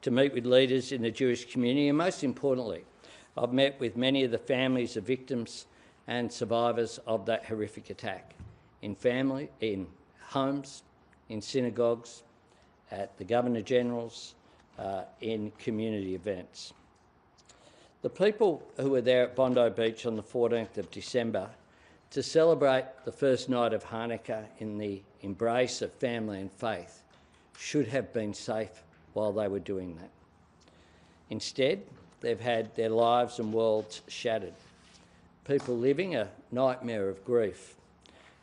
to meet with leaders in the Jewish community, and most importantly, I've met with many of the families of victims and survivors of that horrific attack, in homes, in synagogues, at the Governor-General's, in community events. The people who were there at Bondi Beach on the 14th of December to celebrate the first night of Hanukkah in the embrace of family and faith should have been safe while they were doing that. Instead, they've had their lives and worlds shattered, people living a nightmare of grief.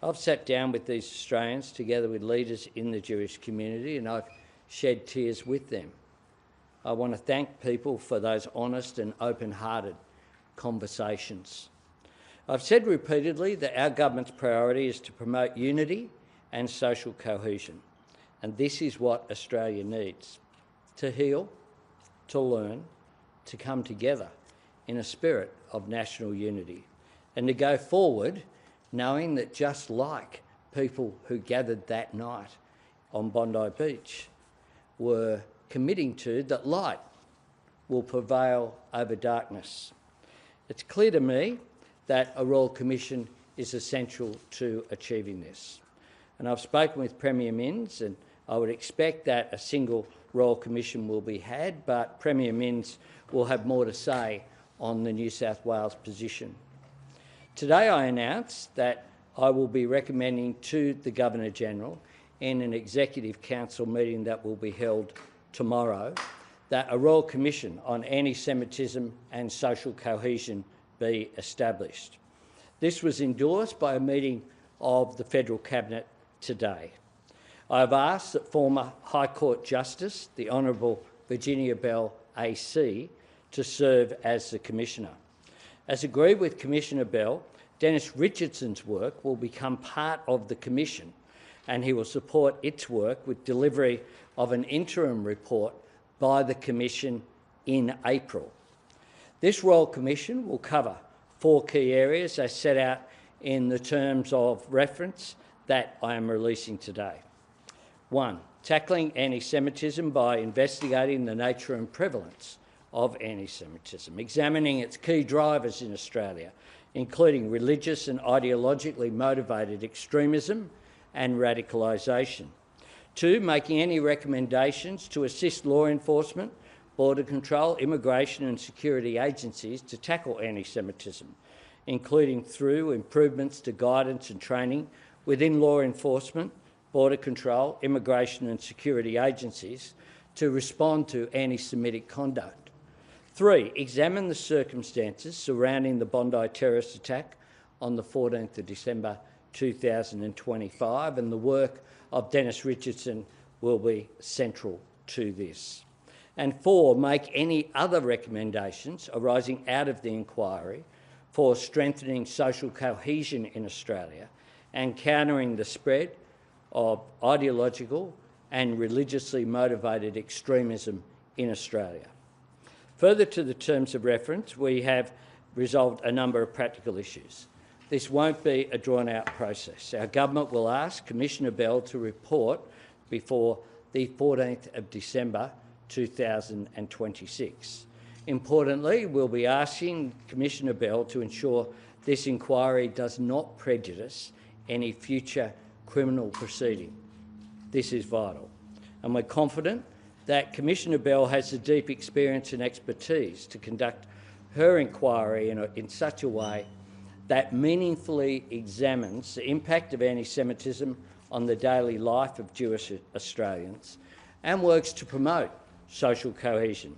I've sat down with these Australians together with leaders in the Jewish community, and I've shed tears with them. I want to thank people for those honest and open-hearted conversations. I've said repeatedly that our government's priority is to promote unity and social cohesion, and this is what Australia needs: to heal, to learn, to come together in a spirit of national unity, and to go forward knowing that, just like people who gathered that night on Bondi Beach were committing to, that light will prevail over darkness. It's clear to me that a Royal Commission is essential to achieving this. And I've spoken with Premier Minns, and I would expect that a single Royal Commission will be had, but Premier Minns will have more to say on the New South Wales position. Today I announce that I will be recommending to the Governor-General in an Executive Council meeting that will be held tomorrow that a Royal Commission on Anti-Semitism and Social Cohesion be established. This was endorsed by a meeting of the Federal Cabinet today. I have asked that former High Court Justice, the Honourable Virginia Bell AC, to serve as the Commissioner. As agreed with Commissioner Bell, Dennis Richardson's work will become part of the Commission, and he will support its work with delivery of an interim report by the Commission in April. This Royal Commission will cover 4 key areas as set out in the terms of reference that I am releasing today. 1. Tackling anti-Semitism by investigating the nature and prevalence of anti-Semitism, examining its key drivers in Australia, including religious and ideologically motivated extremism and radicalisation. 2. Making any recommendations to assist law enforcement, border control, immigration and security agencies to tackle anti-Semitism, including through improvements to guidance and training within law enforcement, border control, immigration and security agencies to respond to anti-Semitic conduct. 3. Examine the circumstances surrounding the Bondi terrorist attack on the 14th of December 2025, and the work of Dennis Richardson will be central to this. And 4. Make any other recommendations arising out of the inquiry for strengthening social cohesion in Australia and countering the spread of ideological and religiously motivated extremism in Australia. Further to the terms of reference, we have resolved a number of practical issues. This won't be a drawn-out process. Our government will ask Commissioner Bell to report before the 14th of December 2026. Importantly, we'll be asking Commissioner Bell to ensure this inquiry does not prejudice any future criminal proceeding. This is vital, and we're confident that Commissioner Bell has the deep experience and expertise to conduct her inquiry in such a way that meaningfully examines the impact of anti-Semitism on the daily life of Jewish Australians and works to promote social cohesion,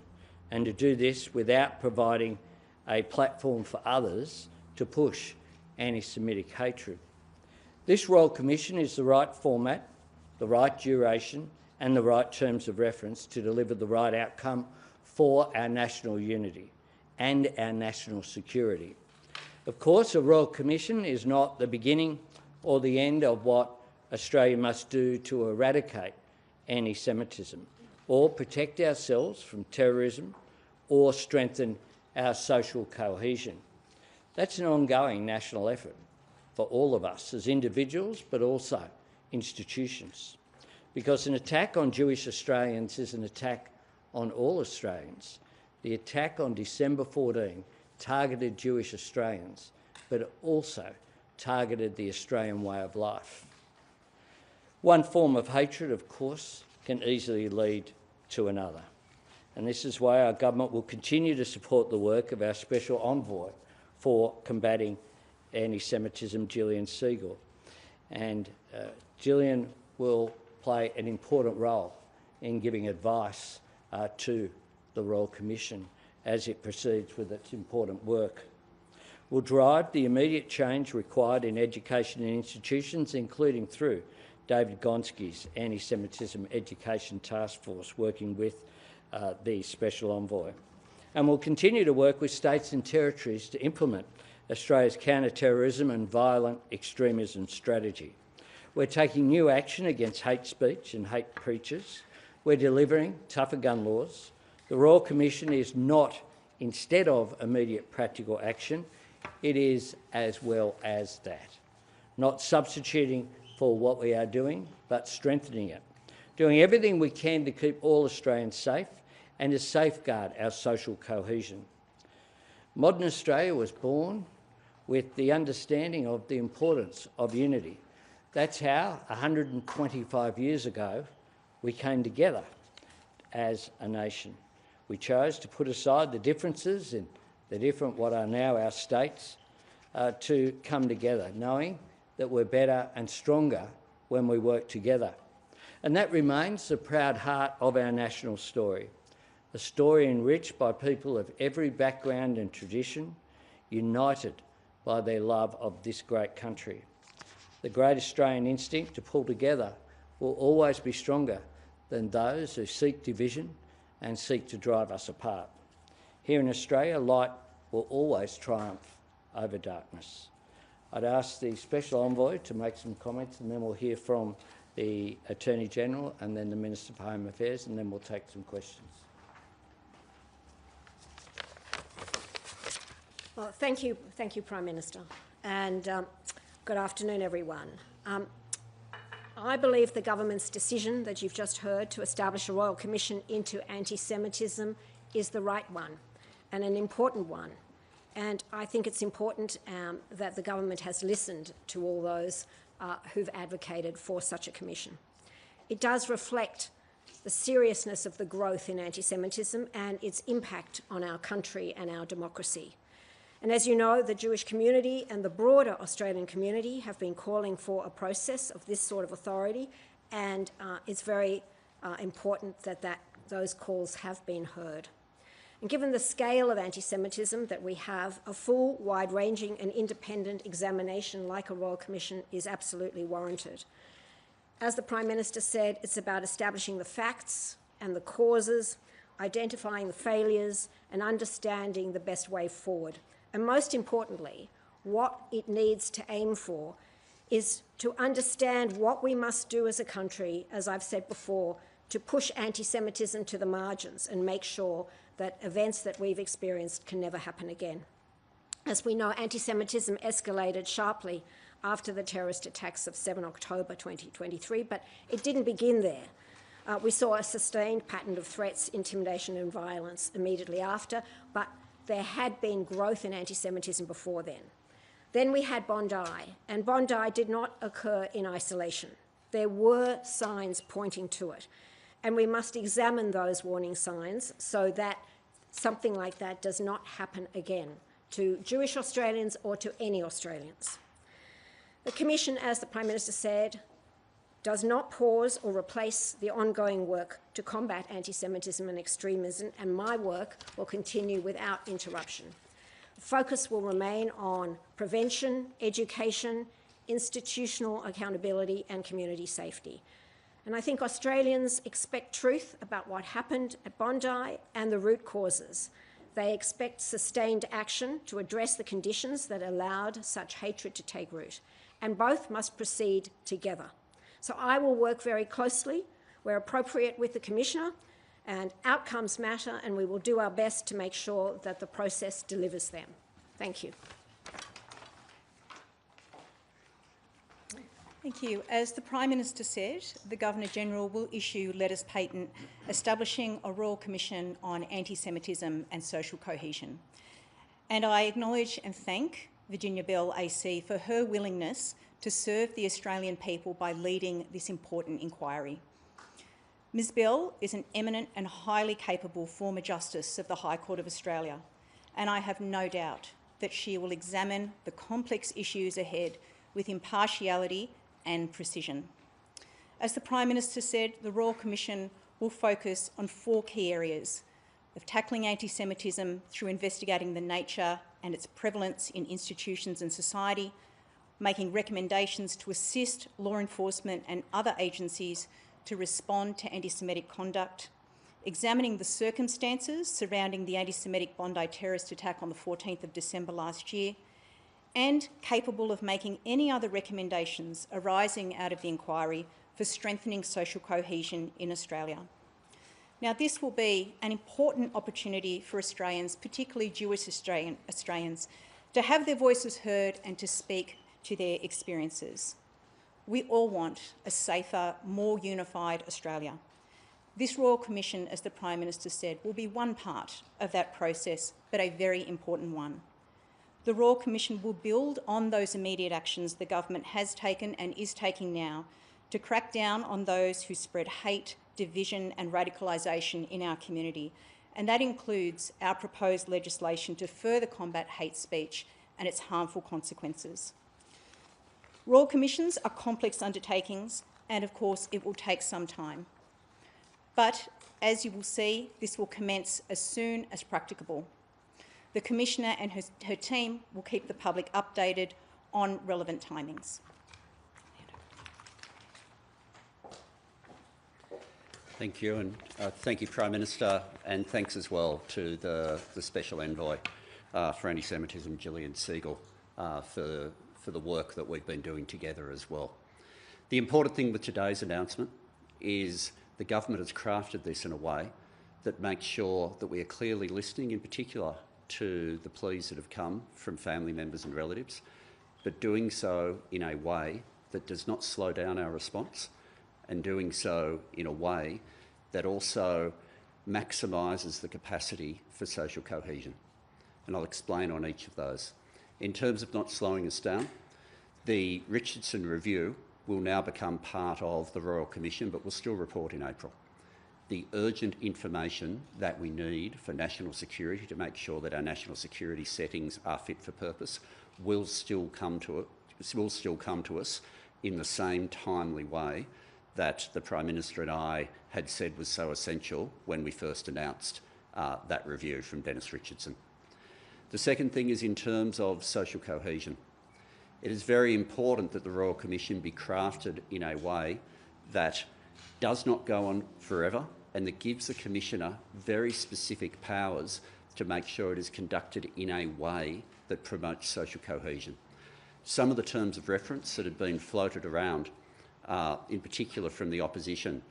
and to do this without providing a platform for others to push anti-Semitic hatred. This Royal Commission is the right format, the right duration and the right terms of reference to deliver the right outcome for our national unity and our national security. Of course, a Royal Commission is not the beginning or the end of what Australia must do to eradicate anti-Semitism or protect ourselves from terrorism or strengthen our social cohesion. That's an ongoing national effort for all of us as individuals, but also institutions, because an attack on Jewish Australians is an attack on all Australians. The attack on December 14 targeted Jewish Australians, but it also targeted the Australian way of life. One form of hatred, of course, can easily lead to another. And this is why our government will continue to support the work of our Special Envoy for combating anti-Semitism, Gillian Segal. And Gillian will play an important role in giving advice to the Royal Commission as it proceeds with its important work. We'll drive the immediate change required in education and institutions, including through David Gonski's Anti-Semitism Education Task Force, working with the Special Envoy. And we'll continue to work with states and territories to implement Australia's counter-terrorism and violent extremism strategy. We're taking new action against hate speech and hate preachers. We're delivering tougher gun laws. The Royal Commission is not instead of immediate practical action, it is as well as that. Not substituting for what we are doing, but strengthening it. Doing everything we can to keep all Australians safe and to safeguard our social cohesion. Modern Australia was born with the understanding of the importance of unity. That's how, 125 years ago, we came together as a nation. We chose to put aside the differences in the different, what are now our states, to come together, knowing that we're better and stronger when we work together. And that remains the proud heart of our national story, a story enriched by people of every background and tradition, united by their love of this great country. The great Australian instinct to pull together will always be stronger than those who seek division and seek to drive us apart. Here in Australia, light will always triumph over darkness. I'd ask the Special Envoy to make some comments, and then we'll hear from the Attorney-General and then the Minister for Home Affairs, and then we'll take some questions. Well, thank you, Prime Minister, and good afternoon, everyone. I believe the government's decision that you've just heard to establish a Royal Commission into anti-Semitism is the right one and an important one. And I think it's important that the government has listened to all those who've advocated for such a commission. It does reflect the seriousness of the growth in anti-Semitism and its impact on our country and our democracy. And as you know, the Jewish community and the broader Australian community have been calling for a process of this sort of authority, and it's very important that those calls have been heard. And given the scale of anti-Semitism that we have, a full, wide-ranging and independent examination like a Royal Commission is absolutely warranted. As the Prime Minister said, it's about establishing the facts and the causes, identifying the failures and understanding the best way forward. And most importantly, what it needs to aim for is to understand what we must do as a country, as I've said before, to push anti-Semitism to the margins and make sure that events that we've experienced can never happen again. As we know, anti-Semitism escalated sharply after the terrorist attacks of 7 October 2023, but it didn't begin there. We saw a sustained pattern of threats, intimidation and violence immediately after, but there had been growth in anti-Semitism before then. Then we had Bondi, and Bondi did not occur in isolation. There were signs pointing to it, and we must examine those warning signs so that something like that does not happen again to Jewish Australians or to any Australians. The Commission, as the Prime Minister said, does not pause or replace the ongoing work to combat anti-Semitism and extremism, and my work will continue without interruption. The focus will remain on prevention, education, institutional accountability and community safety. And I think Australians expect truth about what happened at Bondi and the root causes. They expect sustained action to address the conditions that allowed such hatred to take root, and both must proceed together. So I will work very closely, where appropriate, with the Commissioner, and outcomes matter, and we will do our best to make sure that the process delivers them. Thank you. Thank you. As the Prime Minister said, the Governor-General will issue letters patent establishing a Royal Commission on Anti-Semitism and Social Cohesion. And I acknowledge and thank Virginia Bell AC for her willingness to serve the Australian people by leading this important inquiry. Ms Bell is an eminent and highly capable former Justice of the High Court of Australia, and I have no doubt that she will examine the complex issues ahead with impartiality and precision. As the Prime Minister said, the Royal Commission will focus on 4 key areas of tackling anti-Semitism through investigating the nature and its prevalence in institutions and society, making recommendations to assist law enforcement and other agencies to respond to anti-Semitic conduct, examining the circumstances surrounding the anti-Semitic Bondi terrorist attack on the 14th of December last year, and capable of making any other recommendations arising out of the inquiry for strengthening social cohesion in Australia. Now, this will be an important opportunity for Australians, particularly Jewish Australians, to have their voices heard and to speak to their experiences. We all want a safer, more unified Australia. This Royal Commission, as the Prime Minister said, will be one part of that process, but a very important one. The Royal Commission will build on those immediate actions the government has taken and is taking now to crack down on those who spread hate, division and radicalisation in our community, and that includes our proposed legislation to further combat hate speech and its harmful consequences. Royal Commissions are complex undertakings, and of course it will take some time. But as you will see, this will commence as soon as practicable. The Commissioner and her team will keep the public updated on relevant timings. Thank you, and thank you, Prime Minister, and thanks as well to the Special Envoy for Anti-Semitism, Gillian Siegel, for the work that we've been doing together as well. The important thing with today's announcement is the government has crafted this in a way that makes sure that we are clearly listening, in particular, to the pleas that have come from family members and relatives, but doing so in a way that does not slow down our response, and doing so in a way that also maximises the capacity for social cohesion. And I'll explain on each of those. In terms of not slowing us down, the Richardson Review will now become part of the Royal Commission, but will still report in April. The urgent information that we need for national security to make sure that our national security settings are fit for purpose will still come to us in the same timely way that the Prime Minister and I had said was so essential when we first announced that review from Dennis Richardson. The second thing is in terms of social cohesion. It is very important that the Royal Commission be crafted in a way that does not go on forever and that gives the Commissioner very specific powers to make sure it is conducted in a way that promotes social cohesion. Some of the terms of reference that have been floated around, in particular from the opposition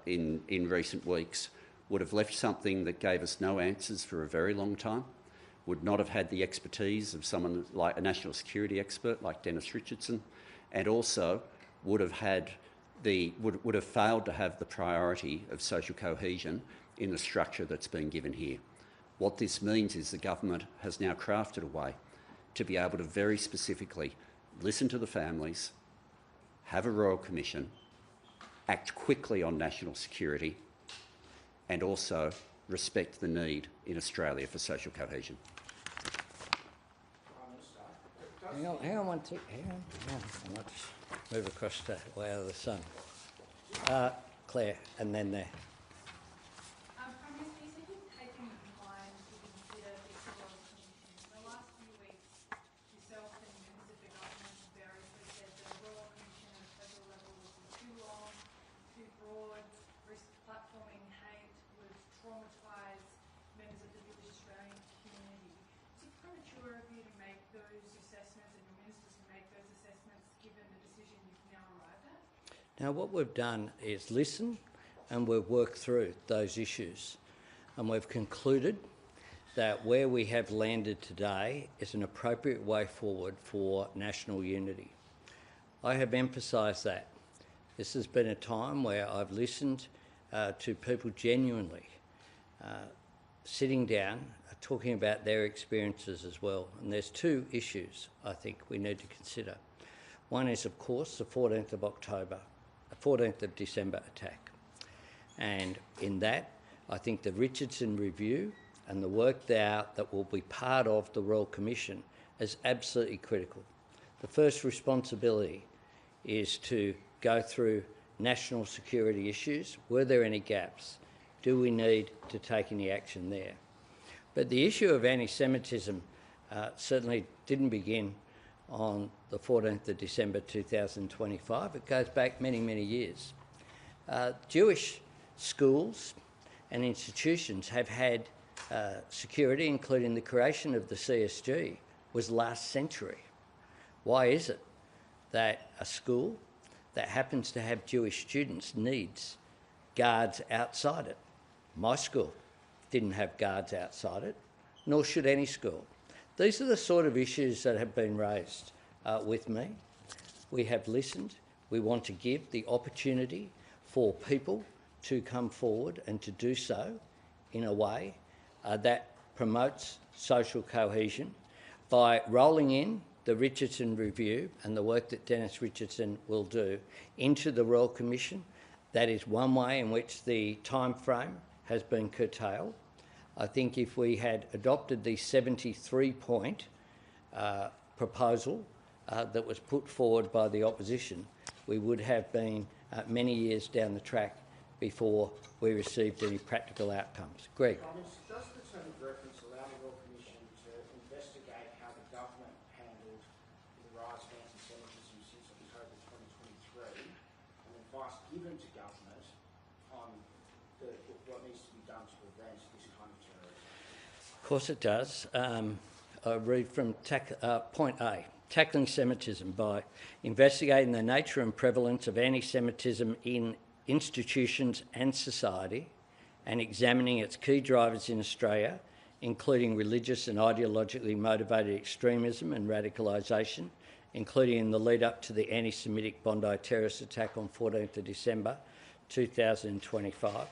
in recent weeks, would have left something that gave us no answers for a very long time, would not have had the expertise of someone like a national security expert like Dennis Richardson, and also would have failed to have the priority of social cohesion in the structure that's been given here. What this means is the government has now crafted a way to be able to very specifically listen to the families, have a Royal Commission, act quickly on national security, and also respect the need in Australia for social cohesion. Hang on one tick. Hang on. I might just move across to way out of the sun. Claire, and then there. Prime Minister, you said you've taken time to consider this Royal Commission. In the last few weeks, yourself and members of the government have variously said that a Royal Commission at a federal level would be too long, too broad, risk platforming hate, would traumatise members of the Jewish Australian community. Is it premature of you to make those assessments and your ministers to make those assessments given the decision you've now arrived at? Now, what we've done is listen and we've worked through those issues, and we've concluded that where we have landed today is an appropriate way forward for national unity. I have emphasised that. This has been a time where I've listened to people genuinely sitting down, talking about their experiences as well. And there's two issues I think we need to consider. One is, of course, the 14th of December attack. And in that, I think the Richardson Review and the work that will be part of the Royal Commission is absolutely critical. The first responsibility is to go through national security issues. Were there any gaps? Do we need to take any action there? But the issue of anti-Semitism certainly didn't begin on the 14th of December 2025. It goes back many, many years. Jewish schools and institutions have had security, including the creation of the CSG, was last century. Why is it that a school that happens to have Jewish students needs guards outside it? My school didn't have guards outside it, nor should any school. These are the sort of issues that have been raised with me. We have listened. We want to give the opportunity for people to come forward and to do so in a way that promotes social cohesion by rolling in the Richardson Review and the work that Dennis Richardson will do into the Royal Commission. That is one way in which the time frame has been curtailed. I think if we had adopted the 73-point proposal that was put forward by the opposition, we would have been many years down the track before we received any practical outcomes. Greg. Does the term of reference allow the Royal Commission to investigate how the government handled the rise of anti-Semitism since October 2023, and advice given to government on what needs to be done to prevent this kind of terrorism? Of course it does. I read from point A, tackling Semitism by investigating the nature and prevalence of anti-Semitism in institutions and society, and examining its key drivers in Australia, including religious and ideologically motivated extremism and radicalisation, including in the lead-up to the anti-Semitic Bondi terrorist attack on 14th of December 2025.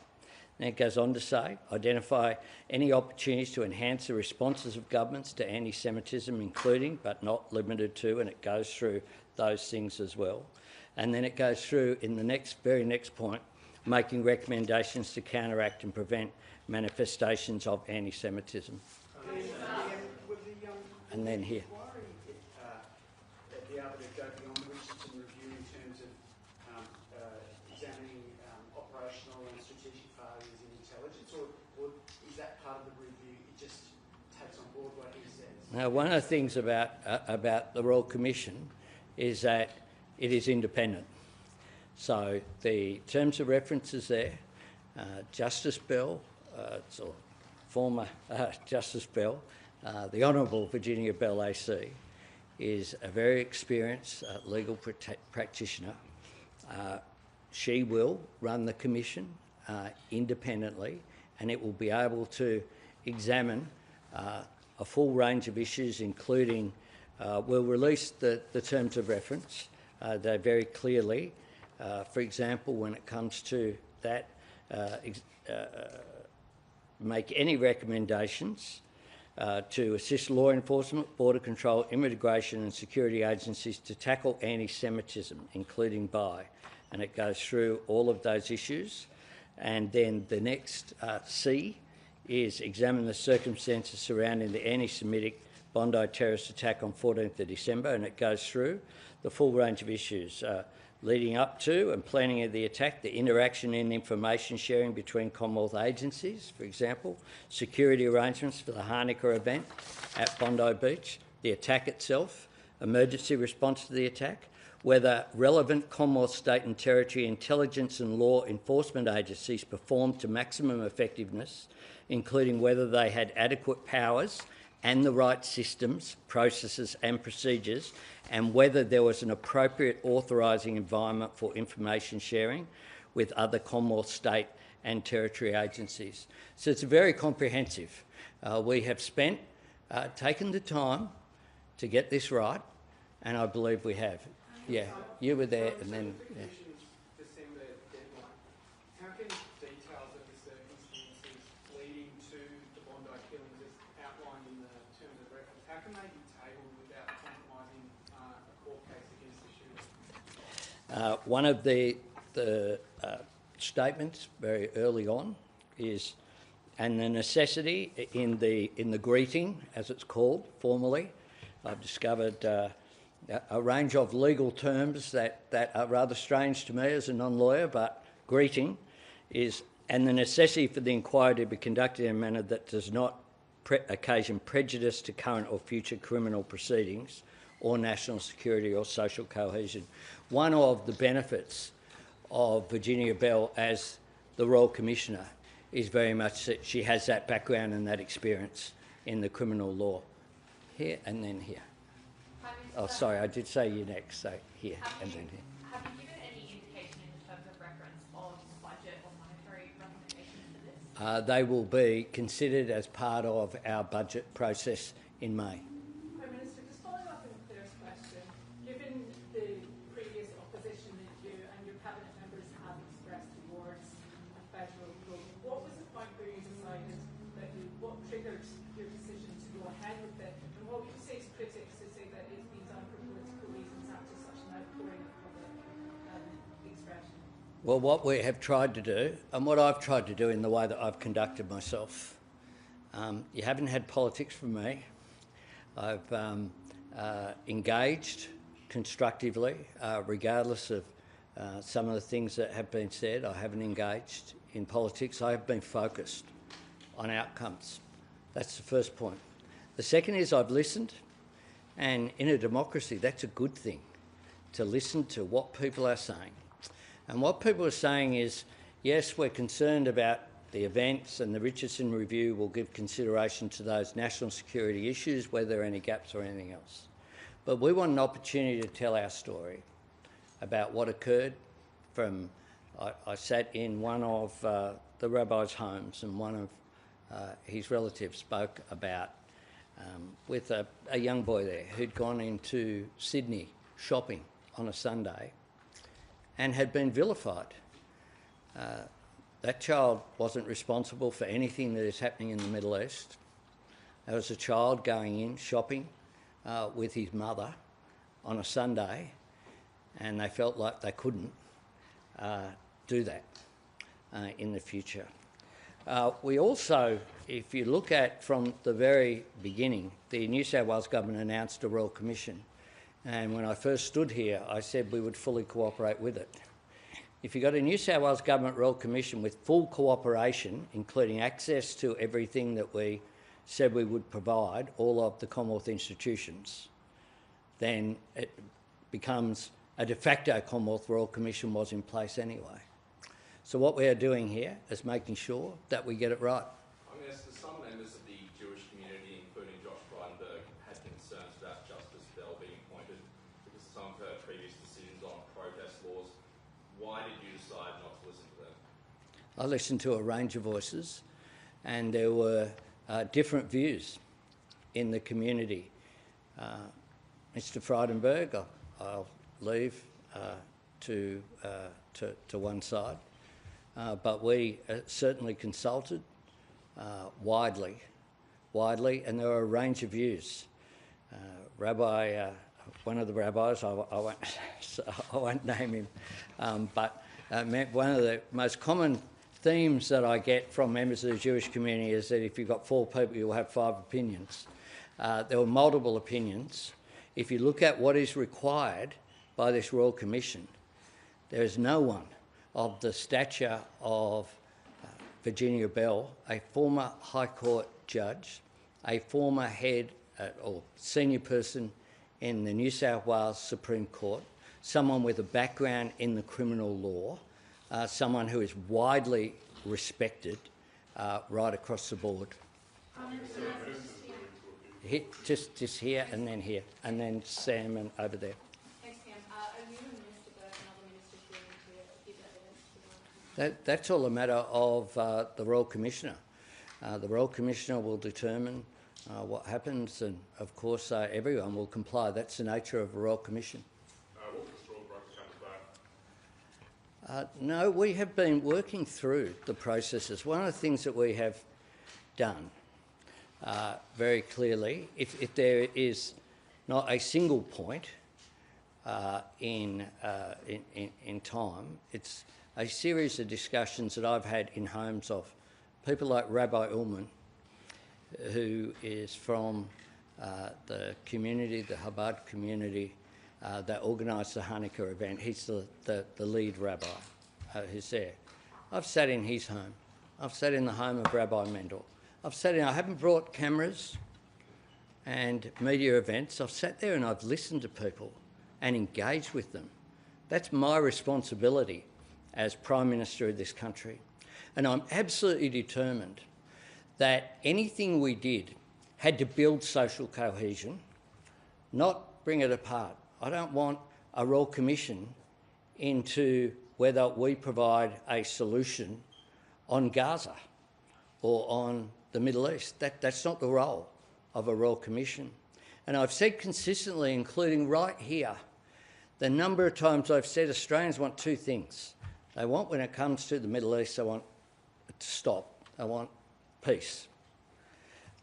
And it goes on to say, identify any opportunities to enhance the responses of governments to anti-Semitism, including, but not limited to, and it goes through those things as well. And then it goes through, in the very next point, making recommendations to counteract and prevent manifestations of anti-Semitism. And then here. Be able to go beyond the Richardson Review in terms of examining operational and strategic failures in intelligence, or is that part of the review? It just takes on board what he says. Now, one of the things about the Royal Commission is that it is independent. So the terms of reference is there. Justice Bell, former Justice Bell, the Honourable Virginia Bell AC, is a very experienced legal practitioner. She will run the commission independently, and it will be able to examine a full range of issues, including we'll release the terms of reference. They're very clearly, for example, when it comes to that, make any recommendations to assist law enforcement, border control, immigration and security agencies to tackle anti-Semitism, including by, and it goes through all of those issues. And then the next C is examine the circumstances surrounding the anti-Semitic Bondi terrorist attack on 14th of December, and it goes through the full range of issues leading up to and planning of the attack, the interaction and information sharing between Commonwealth agencies, for example, security arrangements for the Hanukkah event at Bondi Beach, the attack itself, emergency response to the attack, whether relevant Commonwealth, state and territory intelligence and law enforcement agencies performed to maximum effectiveness, including whether they had adequate powers and the right systems, processes and procedures, and whether there was an appropriate authorising environment for information sharing with other Commonwealth, state and territory agencies. So it's very comprehensive. We have taken the time to get this right, and I believe we have. Yeah, you were there, and then yeah. December deadline. How can details of the circumstances leading to the Bondi killings as outlined in the terms of reference, how can they be tabled without compromising a court case against the shooter? One of the statements very early on is, and the necessity in the greeting, as it's called formally, I've discovered a range of legal terms that are rather strange to me as a non-lawyer, but greeting is, and the necessity for the inquiry to be conducted in a manner that does not occasion prejudice to current or future criminal proceedings or national security or social cohesion. One of the benefits of Virginia Bell as the Royal Commissioner is very much that she has that background and that experience in the criminal law. Here and then here. Oh, sorry, I did say you next, so here and then here. Have you given any indication in terms of reference of budget or monetary recommendations for this? They will be considered as part of our budget process in May. Prime Minister, just following up on Claire's question, given the previous opposition that you and your cabinet members have expressed towards a federal rule, what was the point where you decided that what triggered your decision to go ahead with it, and what would you say to critics who say that it's been done for political reasons after such an outpouring of public expression? Well, what we have tried to do, and what I've tried to do in the way that I've conducted myself, you haven't had politics from me. I've engaged constructively, regardless of some of the things that have been said. I haven't engaged in politics. I have been focused on outcomes. That's the first point. The second is I've listened, and in a democracy, that's a good thing, to listen to what people are saying. And what people are saying is, yes, we're concerned about the events, and the Richardson Review will give consideration to those national security issues, whether there are any gaps or anything else. But we want an opportunity to tell our story about what occurred from... I sat in one of the rabbi's homes, and one of his relatives spoke about with a young boy there who'd gone into Sydney shopping on a Sunday and had been vilified. That child wasn't responsible for anything that is happening in the Middle East. There was a child going in shopping with his mother on a Sunday, and they felt like they couldn't do that in the future. We also, if you look at from the very beginning, the New South Wales Government announced a Royal Commission, and when I first stood here, I said we would fully cooperate with it. If you've got a New South Wales Government Royal Commission with full cooperation, including access to everything that we said we would provide, all of the Commonwealth institutions, then it becomes a de facto Commonwealth Royal Commission was in place anyway. So what we are doing here is making sure that we get it right. I'm going to ask, some members of the Jewish community, including Josh Frydenberg, had concerns about Justice Bell being appointed because of some of her previous decisions on protest laws. Why did you decide not to listen to them? I listened to a range of voices, and there were different views in the community. Mr. Frydenberg, I'll leave to one side. But we certainly consulted widely, and there were a range of views. One of the rabbis, I won't name him, but one of the most common themes that I get from members of the Jewish community is that if you've got 4 people, you'll have 5 opinions. There were multiple opinions. If you look at what is required by this Royal Commission, there is no one of the stature of Virginia Bell, a former High Court judge, a former head or senior person in the New South Wales Supreme Court, someone with a background in the criminal law, someone who is widely respected right across the board. Just here, and then Sam and over there. That's all a matter of the Royal Commissioner. The Royal Commissioner will determine what happens, and of course everyone will comply. That's the nature of a Royal Commission. What was No, we have been working through the processes. One of the things that we have done very clearly, if there is not a single point in time, it's a series of discussions that I've had in homes of people like Rabbi Ullman, who is from the community, the Chabad community, that organised the Hanukkah event. He's the lead rabbi who's there. I've sat in his home. I've sat in the home of Rabbi Mendel. I haven't brought cameras and media events. I've sat there and I've listened to people and engaged with them. That's my responsibility as Prime Minister of this country. And I'm absolutely determined that anything we did had to build social cohesion, not bring it apart. I don't want a Royal Commission into whether we provide a solution on Gaza or on the Middle East. That's not the role of a Royal Commission. And I've said consistently, including right here, the number of times I've said Australians want two things. They want, when it comes to the Middle East, they want it to stop. They want peace,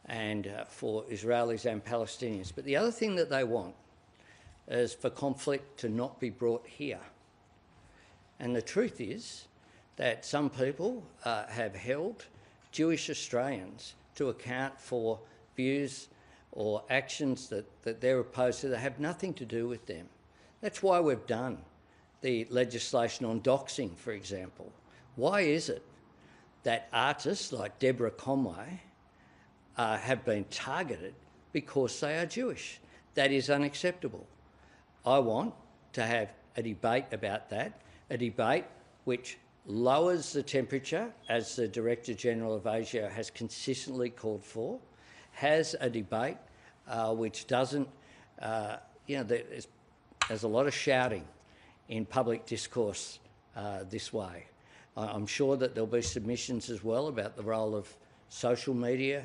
and for Israelis and Palestinians. But the other thing that they want is for conflict to not be brought here. And the truth is that some people have held Jewish Australians to account for views or actions that they're opposed to that have nothing to do with them. That's why we've done the legislation on doxing, for example. Why is it that artists like Deborah Conway have been targeted because they are Jewish? That is unacceptable. I want to have a debate about that, a debate which lowers the temperature, as the Director-General of Asia has consistently called for, has a debate which doesn't, there's a lot of shouting in public discourse this way. I'm sure that there'll be submissions as well about the role of social media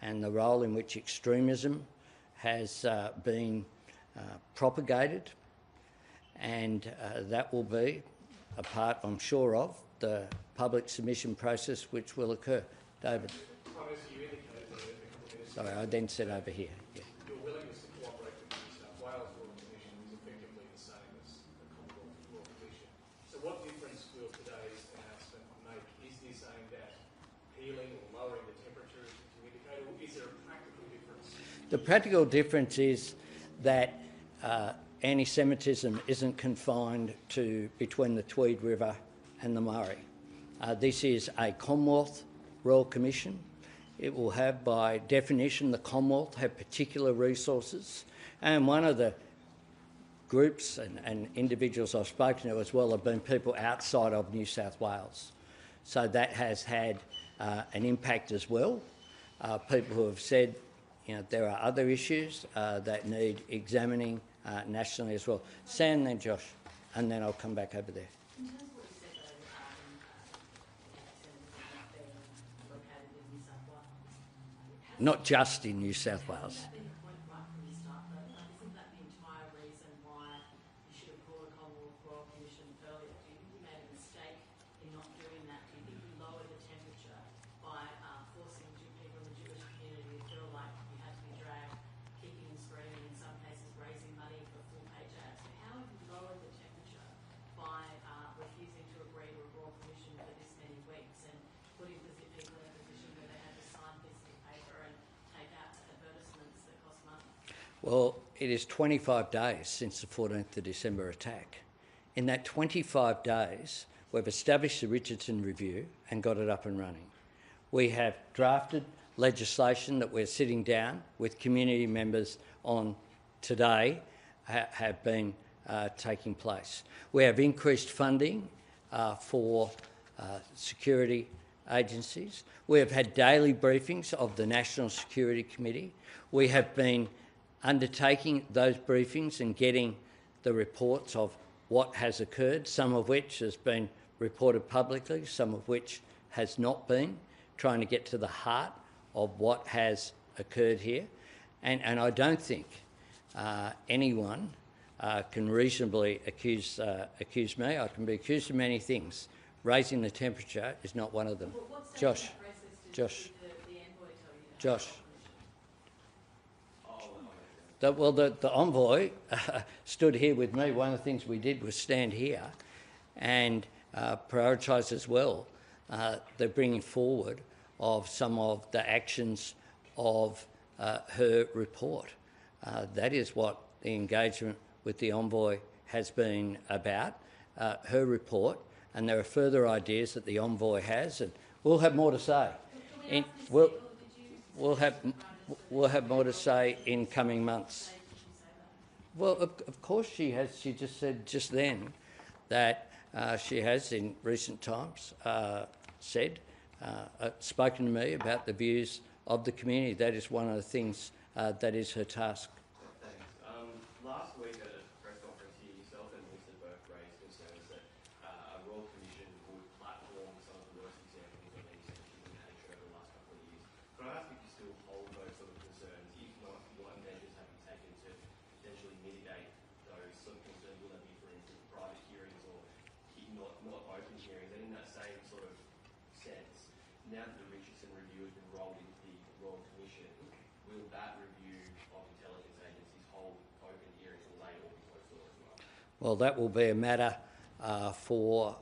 and the role in which extremism has been propagated, and that will be a part, I'm sure, of the public submission process which will occur. David. Sorry, I then said over here. Yeah. Your willingness to cooperate with the New South Wales Royal Commission is effectively the same as the Commonwealth Royal Commission. So what difference will today's announcement make? Is this aimed at healing or lowering the temperature, as you indicated, or is there a practical difference? The practical difference is that anti-Semitism isn't confined to between the Tweed River and the Murray. This is a Commonwealth Royal Commission. It will have, by definition, the Commonwealth have particular resources, and one of the groups and individuals I've spoken to as well have been people outside of New South Wales. So that has had an impact as well. People who have said, there are other issues that need examining nationally as well. Sam, then Josh, and then I'll come back over there. In terms of what you said, though, anti-Semitism not being located in New South Wales. Not just in New South Wales. Has that been the point right from the start, though? Isn't that the entire reason why you should have called a Commonwealth Royal Commission earlier? Do you think you made a mistake in not doing that? Do you think you lowered the temperature by forcing people in the Jewish community to feel like you had to be dragged, kicking and screaming, in some cases raising money for full-page ads? So how have you lowered the temperature by refusing to agree to a Royal Commission for this many weeks and putting people in a position where they had to sign pieces of paper and take out advertisements that cost money? Well, it is 25 days since the 14th of December attack. In that 25 days, we've established the Richardson Review and got it up and running. We have drafted legislation that we're sitting down with community members on today have been taking place. We have increased funding for security agencies. We have had daily briefings of the National Security Committee. We have been undertaking those briefings and getting the reports of what has occurred, some of which has been reported publicly, some of which has not been, trying to get to the heart of what has occurred here. And I don't think anyone can reasonably accuse me. I can be accused of many things. Raising the temperature is not one of them. Josh. The envoy stood here with me. One of the things we did was stand here and prioritise as well the bringing forward of some of the actions of her report. That is what the engagement with the envoy has been about, her report, and there are further ideas that the envoy has, and we'll have more to say. We'll have more to say in coming months. Well, of course she has. She just said just then that she has, in recent times, spoken to me about the views of the community. That is one of the things that is her task. Thanks. Last week at a press conference here, yourself and Mr. Burke raised concerns that a Royal Commission would platform some of the worst examples of anti-Semitism and hatred over the last couple of years. Could I ask if you still hold those sort of concerns? If not, what measures have you taken to potentially mitigate those sort of concerns? Will that be, for instance, private hearings or not open hearings? And in that same sort of sense, now that the Richardson review has been rolled into the Royal Commission, will that review of intelligence agencies hold open hearings, or will they all be closed door as well? Well, that will be a matter for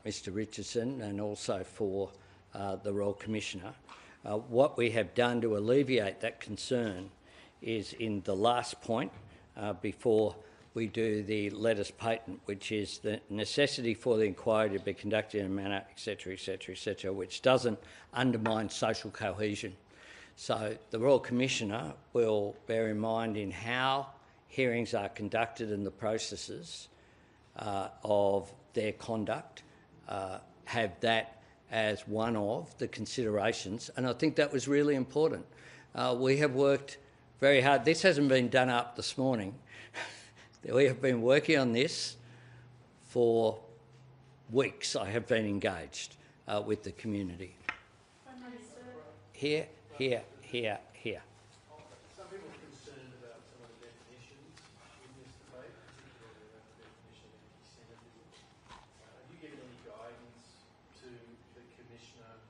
Mr Richardson and also for the Royal Commissioner. What we have done to alleviate that concern is in the last point, before we do the letters patent, which is the necessity for the inquiry to be conducted in a manner, etc., which doesn't undermine social cohesion. So the Royal Commissioner will bear in mind in how hearings are conducted and the processes of their conduct, have that as one of the considerations, and I think that was really important. We have worked very hard. This hasn't been done up this morning. We have been working on this for weeks. I have been engaged with the community. Here. Some people are concerned about some of the definitions in this debate, particularly around the definition of anti-Semitism. Have you given any guidance to the Commissioner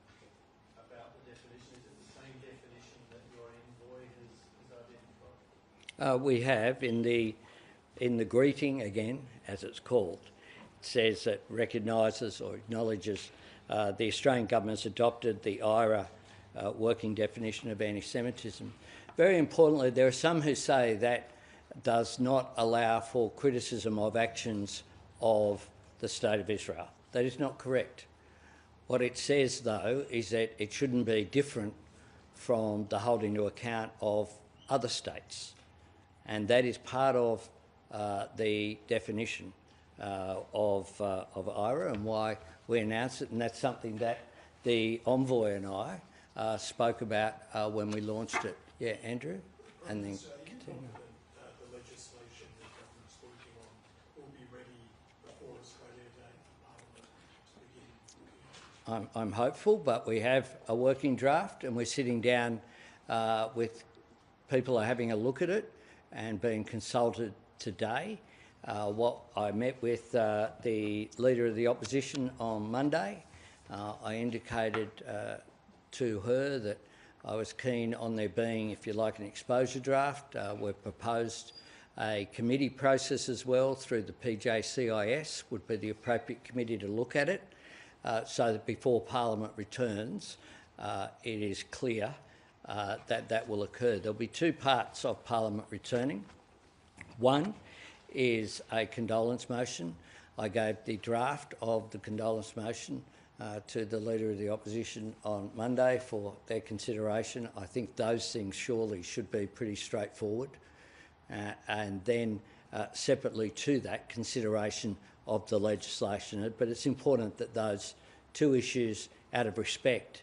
about the definition? Is it the same definition that your envoy has identified? We have in the greeting, again, as it's called, it says that recognises or acknowledges the Australian government's adopted the IRA working definition of anti-Semitism. Very importantly, there are some who say that does not allow for criticism of actions of the State of Israel. That is not correct. What it says, though, is that it shouldn't be different from the holding to account of other states, and that is part of the definition of IRA and why we announced it, and that's something that the envoy and I spoke about when we launched it. Yeah, Andrew? And then continue. The legislation the government's working on will be ready before Australia Day for Parliament to begin. I'm hopeful, but we have a working draft and we're sitting down with people are having a look at it and being consulted today. What I met with the Leader of the Opposition on Monday. I indicated to her that I was keen on there being, if you like, an exposure draft. We've proposed a committee process as well through the PJCIS, would be the appropriate committee to look at it, so that before Parliament returns, it is clear that that will occur. There'll be two parts of Parliament returning. One is a condolence motion. I gave the draft of the condolence motion to the Leader of the Opposition on Monday for their consideration. I think those things surely should be pretty straightforward. And then separately to that, consideration of the legislation. But it's important that those two issues, out of respect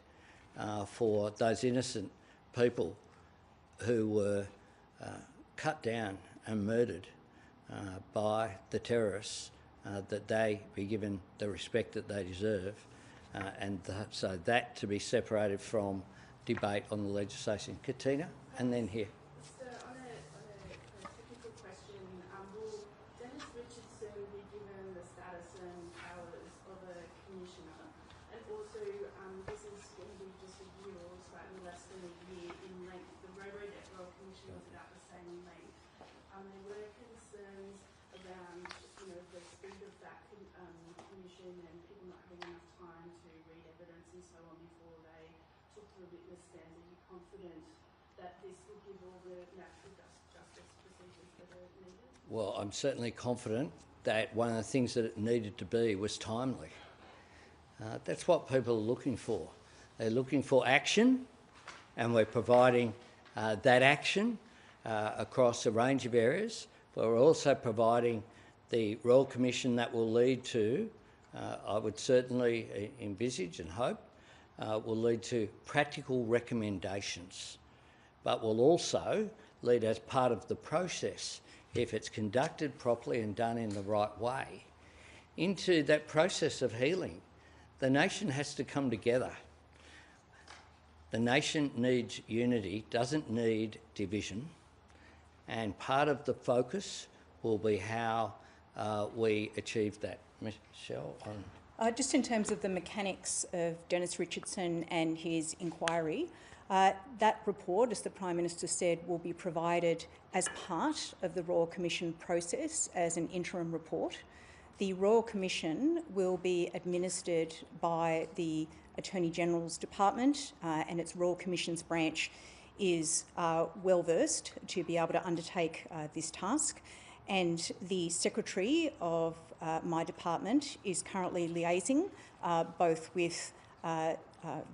for those innocent people who were cut down and murdered by the terrorists, that they be given the respect that they deserve, so that to be separated from debate on the legislation. Katina, and then here. On a technical question, will There were concerns around, the speed of that commission and people not having enough time to read evidence and so on before they took to the witness stand. Are you confident that this will give all the natural justice procedures that are needed? Well, I'm certainly confident that one of the things that it needed to be was timely. That's what people are looking for. They're looking for action, and we're providing that action across a range of areas, but we're also providing the Royal Commission that will lead to, I would certainly envisage and hope, will lead to practical recommendations, but will also lead as part of the process, if it's conducted properly and done in the right way, into that process of healing. The nation has to come together. The nation needs unity, doesn't need division, and part of the focus will be how we achieve that. Michelle? Just in terms of the mechanics of Dennis Richardson and his inquiry, that report, as the Prime Minister said, will be provided as part of the Royal Commission process as an interim report. The Royal Commission will be administered by the Attorney General's Department, and its Royal Commission's branch is well versed to be able to undertake this task. And the Secretary of my department is currently liaising both with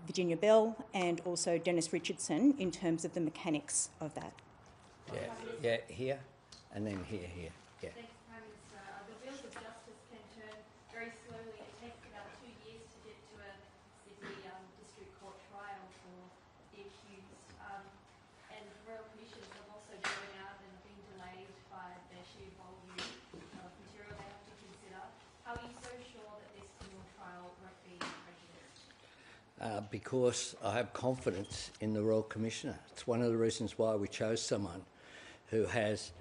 Virginia Bell and also Dennis Richardson in terms of the mechanics of that. Yeah, here, and then here. Yeah. Thanks, Prime Minister. The wheels of justice can turn very slowly. It takes about 2 years to get to a Sydney District Court trial for the accused. And Royal Commissions have also going out and been delayed by their sheer volume of material they have to consider. How are you so sure that this criminal trial won't be prejudiced? Because I have confidence in the Royal Commissioner. It's one of the reasons why we chose someone who has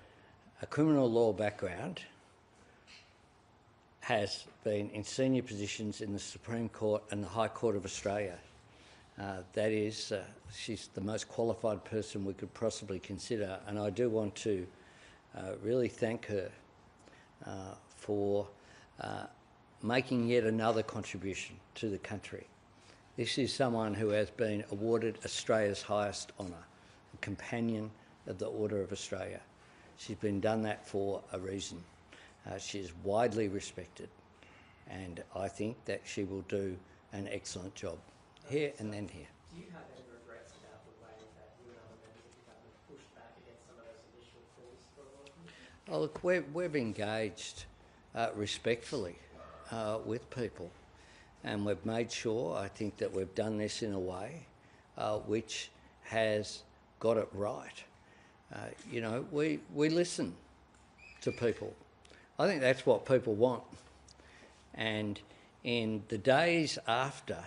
a criminal law background, has been in senior positions in the Supreme Court and the High Court of Australia. That is, she's the most qualified person we could possibly consider, and I do want to really thank her for making yet another contribution to the country. This is someone who has been awarded Australia's highest honour, a Companion of the Order of Australia. She's been done that for a reason. She is widely respected, and I think that she will do an excellent job here and then here. Do you have any regrets about the way that you and other members of the government pushed back against some of those initial calls for a Royal Commission? Oh, look, we've engaged respectfully with people, and we've made sure, I think, that we've done this in a way which has got it right. We listen to people. I think that's what people want. And in the days after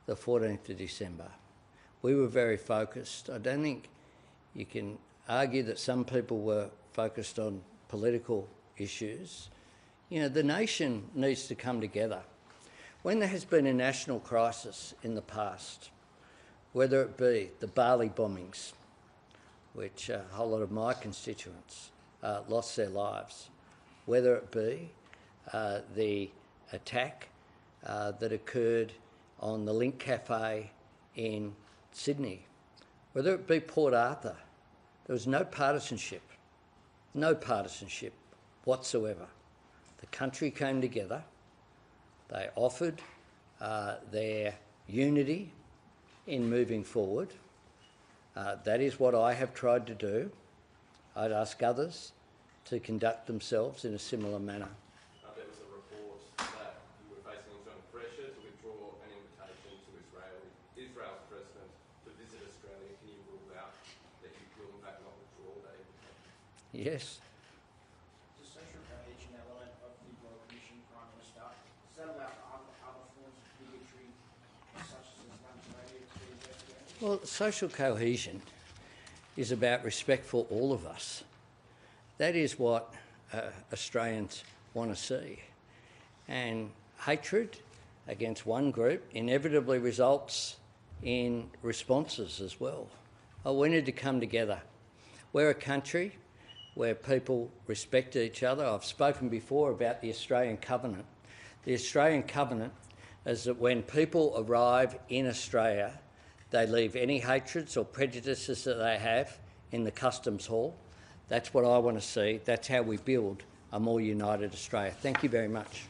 the 14th of December, we were very focused. I don't think you can argue that some people were focused on political issues. The nation needs to come together. When there has been a national crisis in the past, whether it be the Bali bombings, which a whole lot of my constituents lost their lives, whether it be the attack that occurred on the Link Cafe in Sydney, whether it be Port Arthur, there was no partisanship whatsoever. The country came together, they offered their unity in moving forward. That is what I have tried to do. I'd ask others to conduct themselves in a similar manner. There was a report that you were facing internal pressure to withdraw an invitation to Israel's president to visit Australia. Can you rule out that you will in fact not withdraw that invitation? Yes. The social cohesion element of the Royal Commission, Prime Minister, does that allow other forms of bigotry, such as Islamophobia, to be investigated? Well, social cohesion is about respect for all of us. That is what Australians want to see. And hatred against one group inevitably results in responses as well. We need to come together. We're a country where people respect each other. I've spoken before about the Australian Covenant. The Australian Covenant is that when people arrive in Australia, they leave any hatreds or prejudices that they have in the customs hall. That's what I want to see. That's how we build a more united Australia. Thank you very much.